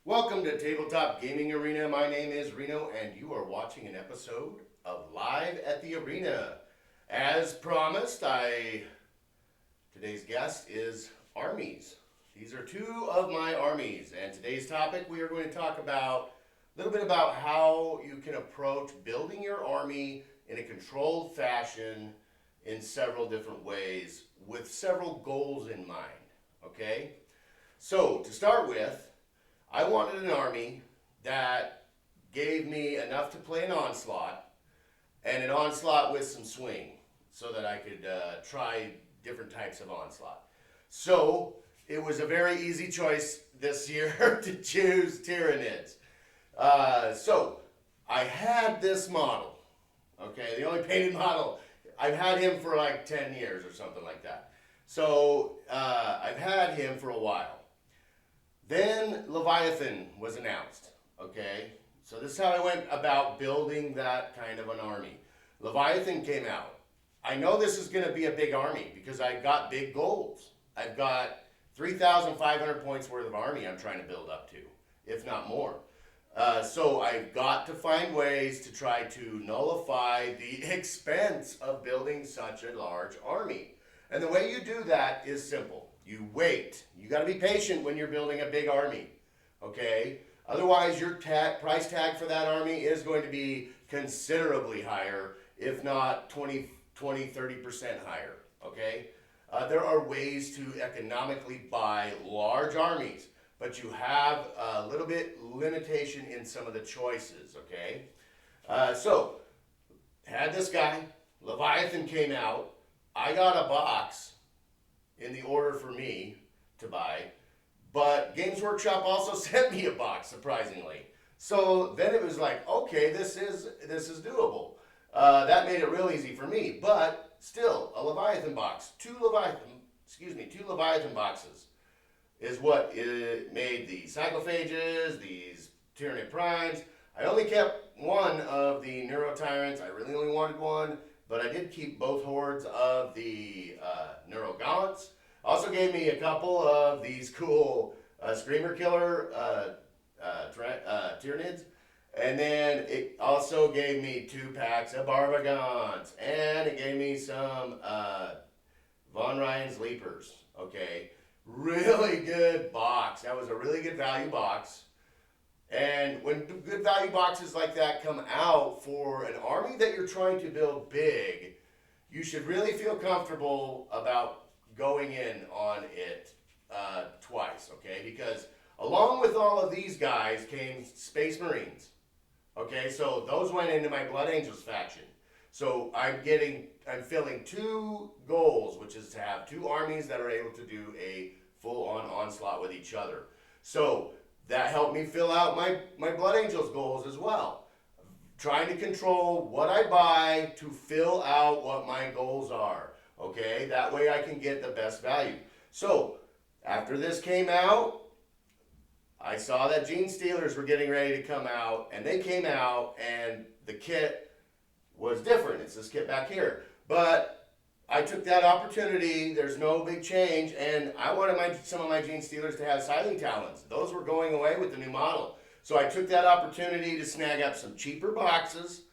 Welcome to Tabletop Gaming Arena. My name is Reno, and you are watching an episode of Live at the Arena. As promised, today's guest is armies. These are two of my armies, and today's topic we are going to talk about a little bit about how you can approach building your army in a controlled fashion in several different ways with several goals in mind. Okay? So, to start with, I wanted an army that gave me enough to play an onslaught, and an onslaught with some swing, so that I could try different types of onslaught. So it was a very easy choice this year to choose Tyranids. So I had this model, okay, the only painted model. I've had him for like 10 years or something like that. So I've had him for a while. Then Leviathan was announced, okay? So this is how I went about building that kind of an army. Leviathan came out. I know this is going to be a big army because I've got big goals. I've got 3,500 points worth of army I'm trying to build up to, if not more. So I've got to find ways to try to nullify the expense of building such a large army. And the way you do that is simple. You wait. You got to be patient when you're building a big army, okay? Otherwise, your price tag for that army is going to be considerably higher, if not 20, 30% higher, okay? There are ways to economically buy large armies, but you have a little bit limitation in some of the choices, okay? So, had this guy, Leviathan came out, I got a box in the order for me to buy, but Games Workshop also sent me a box, surprisingly. So then it was like, okay, this is doable. That made it real easy for me, but still, a Leviathan box, two Leviathan boxes is what it made the Cyclophages, these Tyranid Primes. I only kept one of the Neurotyrants. I really only wanted one, but I did keep both hordes of the Neurogallants. Also gave me a couple of these cool Screamer Killer Tyranids. And then it also gave me 2 packs of Barbagons. And it gave me some Von Ryan's Leapers. Okay, really good box. That was a really good value box. And when good value boxes like that come out for an army that you're trying to build big, you should really feel comfortable about going in on it twice, okay? Because along with all of these guys came Space Marines, okay? So those went into my Blood Angels faction. So I'm filling 2 goals, which is to have 2 armies that are able to do a full-on onslaught with each other. So that helped me fill out my Blood Angels goals as well. Trying to control what I buy to fill out what my goals are. Okay, that way I can get the best value. So, after this came out, I saw that Gene Stealers were getting ready to come out, and they came out, and the kit was different. It's this kit back here. But I took that opportunity, there's no big change, and I wanted some of my Gene Stealers to have Siling Talons. Those were going away with the new model. So I took that opportunity to snag up some cheaper boxes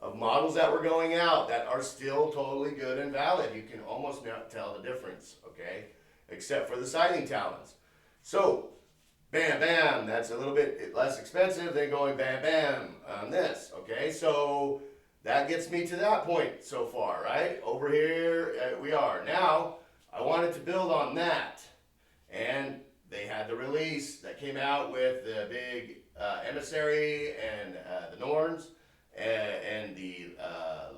of models that were going out that are still totally good and valid. You can almost not tell the difference, okay? Except for the Siling Talons. So, bam, bam, that's a little bit less expensive than going bam, bam on this, okay? So that gets me to that point so far, right? Over here we are. Now, I wanted to build on that. And they had the release that came out with the big Emissary and the Norns and the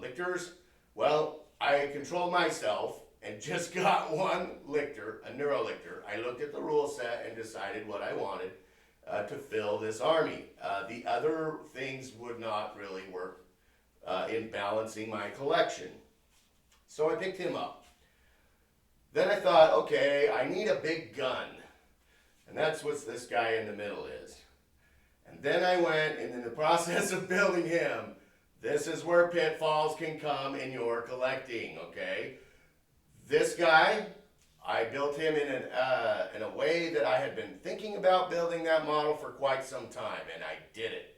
Lictors. Well, I controlled myself and just got one Lictor, a Neurolictor. I looked at the rule set and decided what I wanted to fill this army. The other things would not really work in balancing my collection. So I picked him up. Then I thought, okay, I need a big gun. And that's what this guy in the middle is. And then I went, and in the process of building him, this is where pitfalls can come in your collecting, okay? This guy, I built him in a way that I had been thinking about building that model for quite some time, and I did it.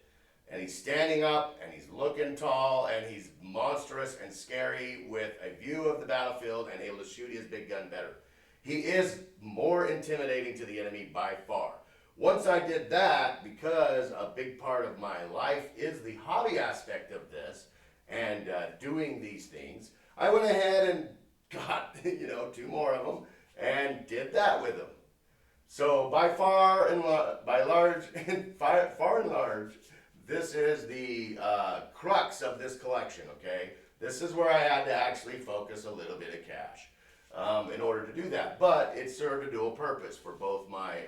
And he's standing up, and he's looking tall, and he's monstrous and scary with a view of the battlefield and able to shoot his big gun better. He is more intimidating to the enemy by far. Once I did that, because a big part of my life is the hobby aspect of this and doing these things, I went ahead and got 2 more of them and did that with them. So by far and large, this is the crux of this collection, okay? This is where I had to actually focus a little bit of cash in order to do that. But it served a dual purpose for both my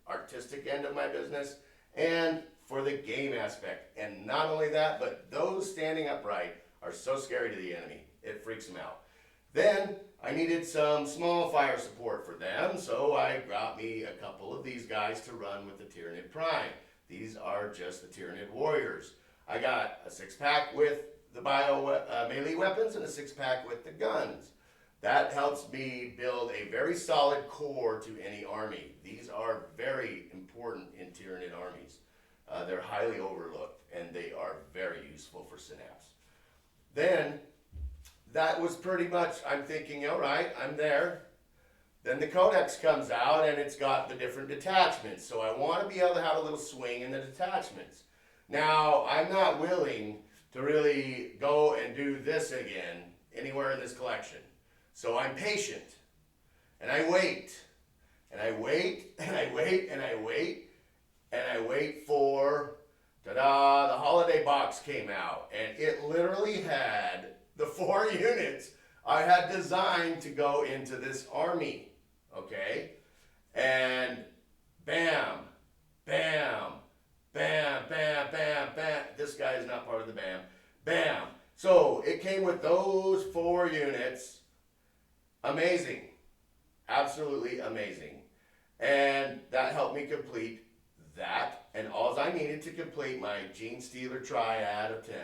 artistic end of my business and for the game aspect. And not only that, but those standing upright are so scary to the enemy. It freaks them out. Then I needed some small fire support for them, so I got me a couple of these guys to run with the Tyrannid Prime. These are just the Tyrannid Warriors. I got a 6-pack with the melee weapons and a 6-pack with the guns. That helps me build a very solid core to any army. These are very important in Tyrannid armies. They're highly overlooked, and they are very useful for Synapse. Then, that was pretty much, I'm thinking, all right, I'm there. Then the Codex comes out, and it's got the different detachments. So I want to be able to have a little swing in the detachments. Now, I'm not willing to really go and do this again anywhere in this collection. So I'm patient, and I wait, and I wait, and I wait, and I wait, and I wait for, ta-da, the holiday box came out, and it literally had the 4 units I had designed to go into this army, okay? And bam, bam, bam, bam, bam, bam. This guy is not part of the bam. Bam. So it came with those 4 units. Amazing. Absolutely amazing. And that helped me complete that. And all I needed to complete my Gene Stealer triad of 10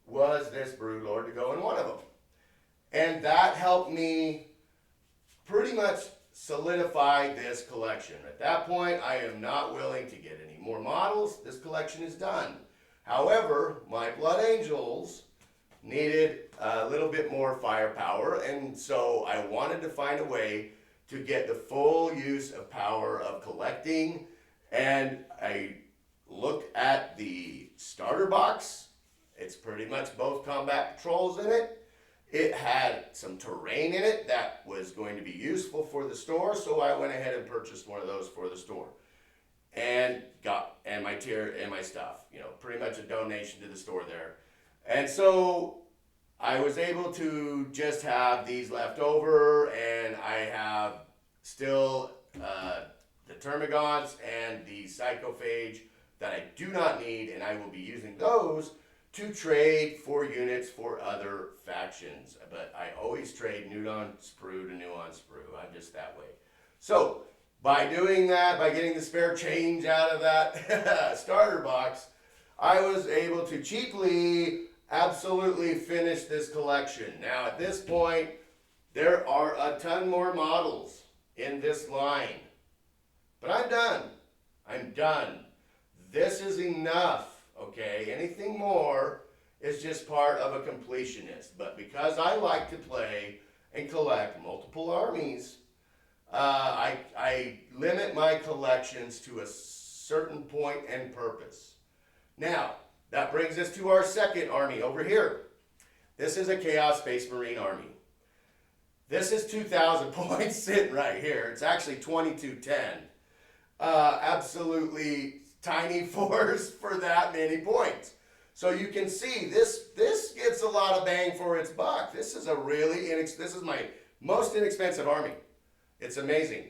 was this Broodlord to go in one of them. And that helped me pretty much solidify this collection. At that point, I am not willing to get any more models. This collection is done. However, my Blood Angels needed a little bit more firepower, and so I wanted to find a way to get the full use of power of collecting. And I looked at the starter box. It's pretty much both combat patrols in it. It had some terrain in it that was going to be useful for the store, so I went ahead and purchased one of those for the store. And my stuff, pretty much a donation to the store there. And so I was able to just have these left over, and I have still the Termagants and the Psychophage that I do not need, and I will be using those to trade for units for other factions. But I always trade Neudon Sprue to Nuon Sprue. I'm just that way. So by doing that, by getting the spare change out of that starter box, I was able to cheaply absolutely finish this collection. Now at this point, there are a ton more models in this line. But I'm done. I'm done. This is enough, okay? Anything more is just part of a completionist. But because I like to play and collect multiple armies, I limit my collections to a certain point and purpose. Now, that brings us to our second army over here. This is a Chaos Space Marine army. This is 2,000 points sitting right here. It's actually 2210. Absolutely tiny force for that many points. So you can see this gets a lot of bang for its buck. This is a really this is my most inexpensive army. It's amazing.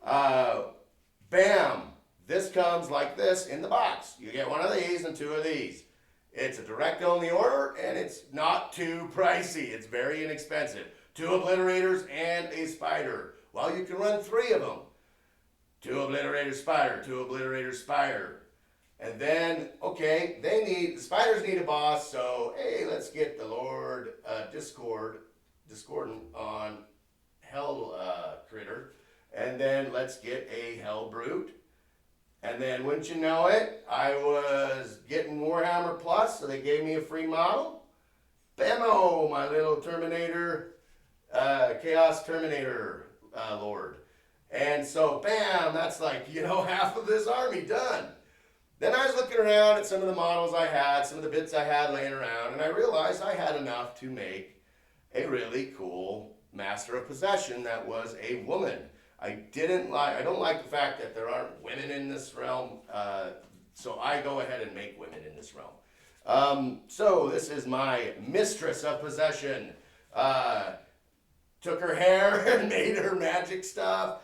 Bam! This comes like this in the box. You get one of these and 2 of these. It's a direct only order, and it's not too pricey. It's very inexpensive. 2 Obliterators and a Spider. Well, you can run 3 of them. 2 Obliterators, Spider, 2 Obliterators, Spider. And then, okay, the Spiders need a boss, so hey, let's get the Lord Discordant on hell critter. And then let's get a hell brute. And then, wouldn't you know it, I was getting Warhammer Plus, so they gave me a free model. Bammo, my little Terminator, Chaos Terminator Lord. And so, bam, that's like, half of this army done. Then I was looking around at some of the models I had, some of the bits I had laying around, and I realized I had enough to make a really cool Master of Possession that was a woman. I don't like the fact that there aren't women in this realm, so I go ahead and make women in this realm. So this is my Mistress of Possession. Took her hair and made her magic stuff.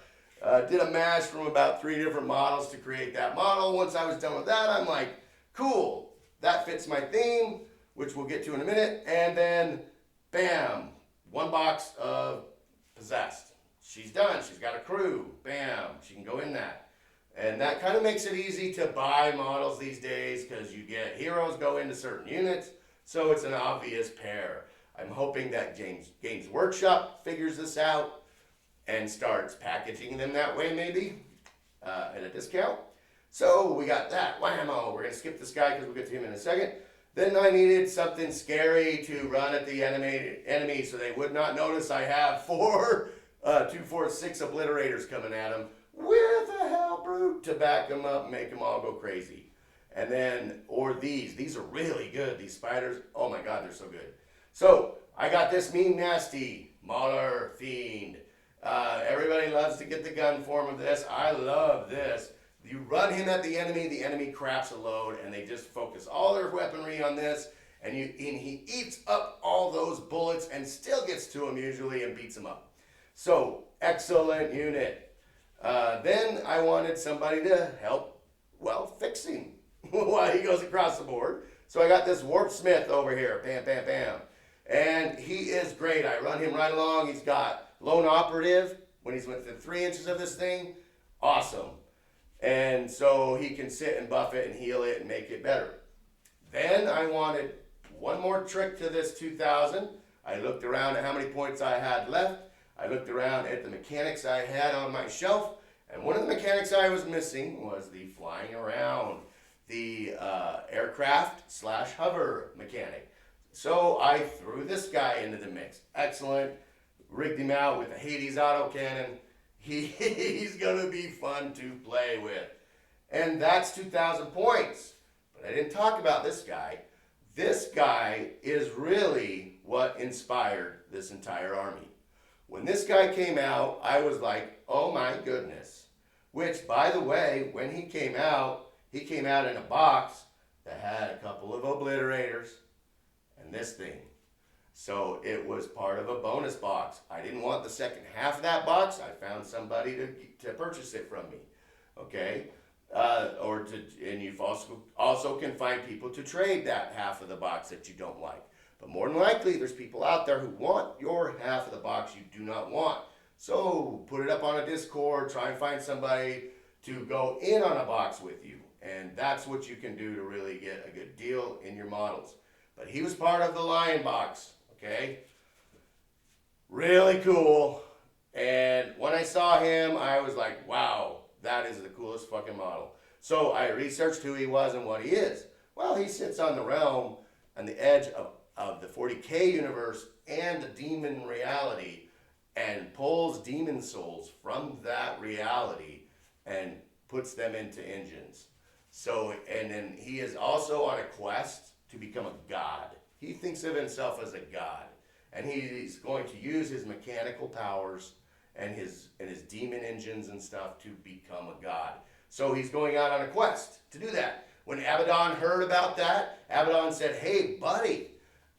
Did a mash from about 3 different models to create that model. Once I was done with that, I'm like, cool, that fits my theme, which we'll get to in a minute. And then, bam, 1 box of Possessed. She's done. She's got a crew. Bam, she can go in that. And that kind of makes it easy to buy models these days because you get heroes go into certain units, so it's an obvious pair. I'm hoping that Games Workshop figures this out and starts packaging them that way maybe at a discount. So we got that. Whammo. We're going to skip this guy because we'll get to him in a second. Then I needed something scary to run at the enemy so they would not notice I have 2, 4, 6 obliterators coming at them with a hell brute to back them up and make them all go crazy. And then, or these are really good, these spiders. Oh my God, they're so good. So I got this mean nasty Mauler Fiend. Everybody loves to get the gun form of this. I love this. You run him at the enemy craps a load, and they just focus all their weaponry on this, and he eats up all those bullets and still gets to them usually and beats them up. So, excellent unit. Then I wanted somebody to help, fix him while he goes across the board. So I got this Warp Smith over here, bam, bam, bam. And he is great. I run him right along. He's got Lone Operative when he's within 3 inches of this thing. Awesome. And so he can sit and buff it and heal it and make it better. Then I wanted one more trick to this 2000. I looked around at how many points I had left. I looked around at the mechanics I had on my shelf, and one of the mechanics I was missing was the flying around, the aircraft/hover mechanic. So I threw this guy into the mix. Excellent. Rigged him out with a Hades autocannon. He's going to be fun to play with. And that's 2,000 points. But I didn't talk about this guy. This guy is really what inspired this entire army. When this guy came out, I was like, oh my goodness. Which, by the way, when he came out in a box that had a couple of obliterators and this thing. So it was part of a bonus box. I didn't want the second half of that box. I found somebody to purchase it from me. Okay? And you've also can find people to trade that half of the box that you don't like. But more than likely, there's people out there who want your half of the box you do not want. So put it up on a Discord, try and find somebody to go in on a box with you. And that's what you can do to really get a good deal in your models. But he was part of the Lion box, okay? Really cool. And when I saw him, I was like, wow, that is the coolest fucking model. So I researched who he was and what he is. Well, he sits on the realm on the edge of the 40K universe and the demon reality and pulls demon souls from that reality and puts them into engines. So, and then he is also on a quest to become a god. He thinks of himself as a god, and he's going to use his mechanical powers and his demon engines and stuff to become a god. So he's going out on a quest to do that. When Abaddon heard about that, Abaddon said, hey buddy,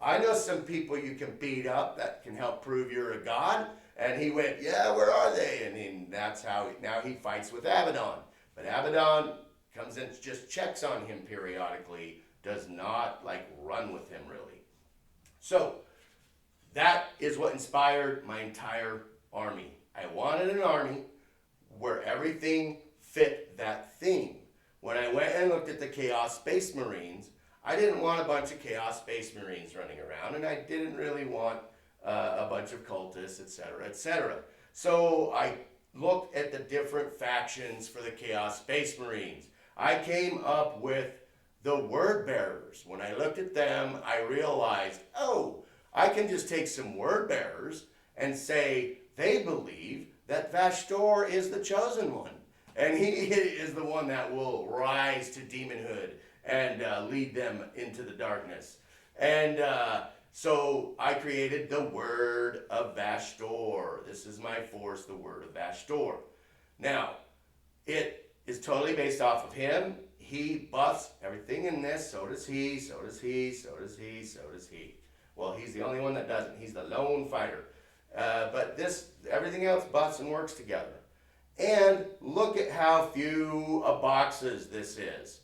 I know some people you can beat up that can help prove you're a god. And he went, yeah, where are they? And then that's how now he fights with Abaddon. But Abaddon comes and just checks on him periodically, does not run with him really. So that is what inspired my entire army. I wanted an army where everything fit that theme. When I went and looked at the Chaos Space Marines, I didn't want a bunch of Chaos Space Marines running around, and I didn't really want a bunch of cultists, etc., etc. So I looked at the different factions for the Chaos Space Marines. I came up with the word bearers. When I looked at them, I realized, oh, I can just take some word bearers and say they believe that Vashtor is the chosen one. And he is the one that will rise to demonhood and lead them into the darkness. And so I created the Word of Vashtor. This is my force, the Word of Vashtor. Now, it is totally based off of him. He buffs everything in this. So does he, so does he, so does he, so does he. Well, he's the only one that doesn't. He's the lone fighter. But everything else buffs and works together. And look at how few boxes this is.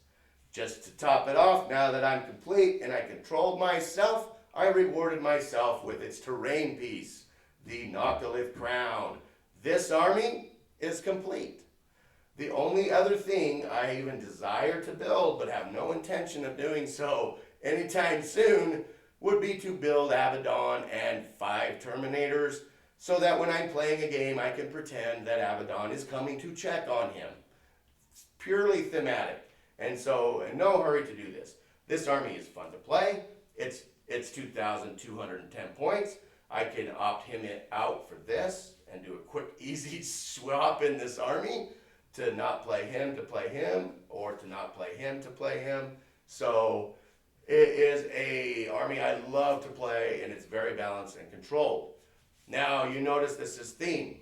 Just to top it off, now that I'm complete and I controlled myself, I rewarded myself with its terrain piece, the Noctilith Crown. This army is complete. The only other thing I even desire to build, but have no intention of doing so anytime soon, would be to build Abaddon and 5 Terminators, so that when I'm playing a game, I can pretend that Abaddon is coming to check on him. It's purely thematic. And so, in no hurry to do this. This army is fun to play. It's 2,210 points. I can opt him out for this and do a quick, easy swap in this army to not play him to play him, or to not play him to play him. So, it is an army I love to play, and it's very balanced and controlled. Now, you notice this is theme.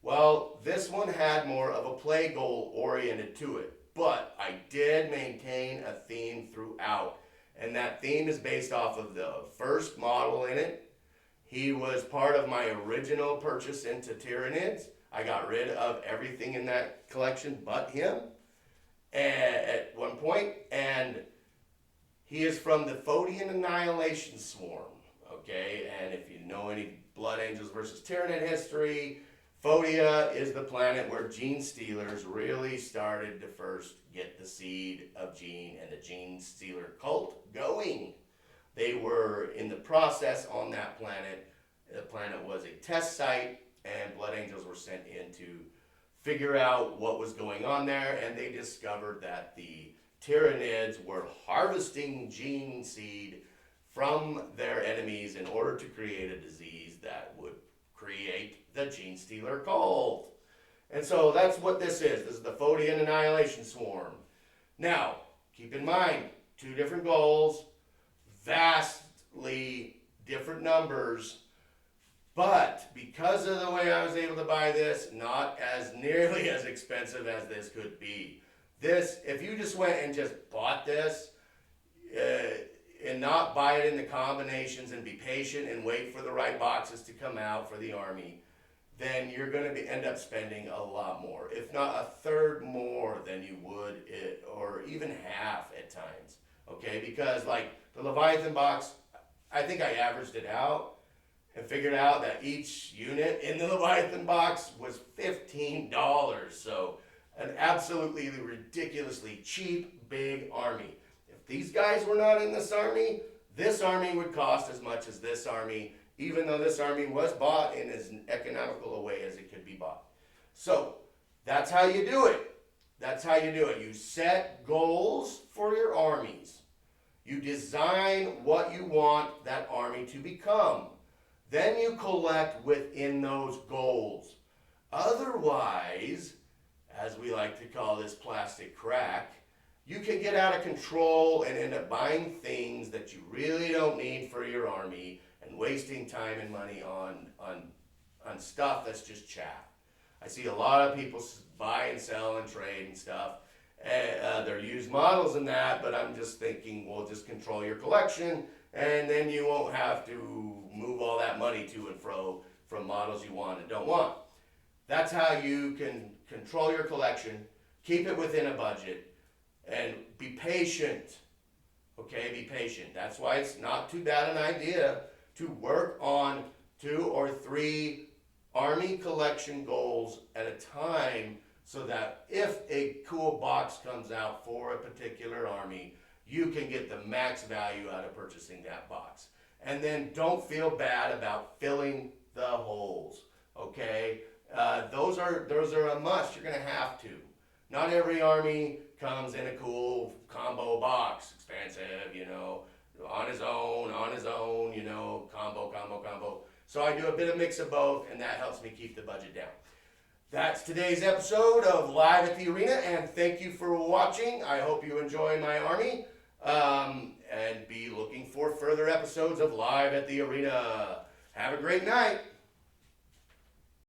Well, this one had more of a play goal oriented to it, but I did maintain a theme throughout. And that theme is based off of the first model in it. He was part of my original purchase into Tyranids. I got rid of everything in that collection but him at one point. And he is from the Phodian Annihilation Swarm. Okay, and if you know any Blood Angels versus Tyranid history, Phodia is the planet where gene stealers really started to first get the seed of gene and the gene stealer cult going. They were in the process on that planet. The planet was a test site, and Blood Angels were sent in to figure out what was going on there, and they discovered that the Tyranids were harvesting gene seed from their enemies in order to create a disease that would create the gene stealer cult. And so that's what this is. This is the Phodian Annihilation Swarm. Now, keep in mind, 2 different goals, vastly different numbers, but because of the way I was able to buy this, not as nearly as expensive as this could be. This, if you just went and just bought this, and not buy it in the combinations and be patient and wait for the right boxes to come out for the army, then you're going to end up spending a lot more, if not a third more than you would or even half at times. Okay, because like the Leviathan box, I think I averaged it out and figured out that each unit in the Leviathan box was $15. So an absolutely ridiculously cheap big army. If these guys were not in this army would cost as much as this army, even though this army was bought in as economical a way as it could be bought. So that's how you do it. That's how you do it. You set goals for your armies. You design what you want that army to become. Then you collect within those goals. Otherwise, as we like to call this plastic crack, you can get out of control and end up buying things that you really don't need for your army and wasting time and money on stuff that's just chaff. I see a lot of people buy and sell and trade and stuff. They're used models in that, but I'm just thinking, well, just control your collection, and then you won't have to move all that money to and fro from models you want and don't want. That's how you can control your collection, keep it within a budget, and be patient. Okay, be patient. That's why it's not too bad an idea to work on 2 or 3 army collection goals at a time, so that if a cool box comes out for a particular army, you can get the max value out of purchasing that box. And then don't feel bad about filling the holes, okay? Those are a must. You're gonna have to. Not every army comes in a cool combo box, expensive, on his own, combo. So I do a bit of mix of both, and that helps me keep the budget down. That's today's episode of Live at the Arena, and thank you for watching. I hope you enjoy my army, and be looking for further episodes of Live at the Arena. Have a great night.